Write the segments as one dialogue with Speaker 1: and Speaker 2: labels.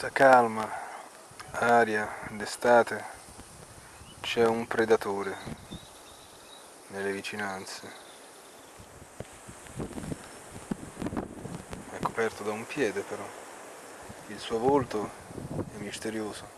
Speaker 1: questa calma aria d'estate c'è un predatore nelle vicinanze. È coperto da un piede però. Il suo volto è misterioso.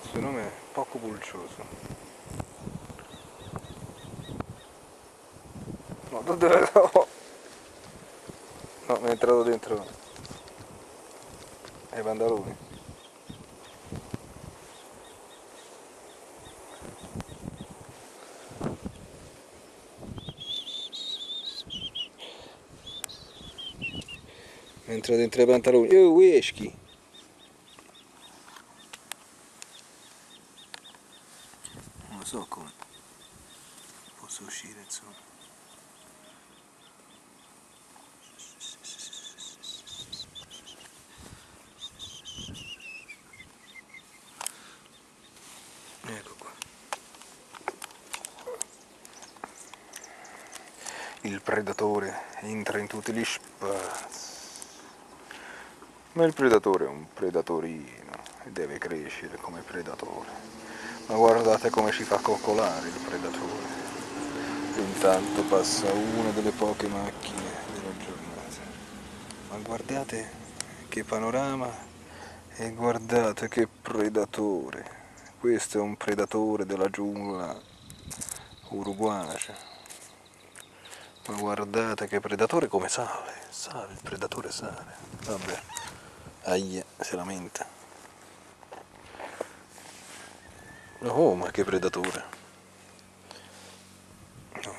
Speaker 1: Il suo nome è poco pulcioso. No, dove no? No, mi è entrato dentro ai pantaloni. Mi è entrato dentro ai pantaloni. Eschi! Non lo so come posso uscire, insomma. Ecco qua. Il predatore entra in tutti gli spazi. Ma il predatore è un predatorino e deve crescere come predatore. Ma guardate come ci fa coccolare il predatore. Intanto passa una delle poche macchine della giornata. Ma guardate che panorama e guardate che predatore. Questo è un predatore della giungla uruguacia. Ma guardate che predatore come sale. Sale, il predatore sale. Vabbè. Aia, si lamenta. Oh, ma che predatore. No,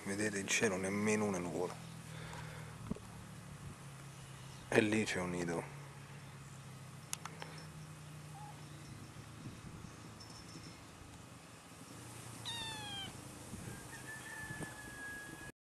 Speaker 1: vedete il cielo, nemmeno una nuvola. E lì c'è un nido.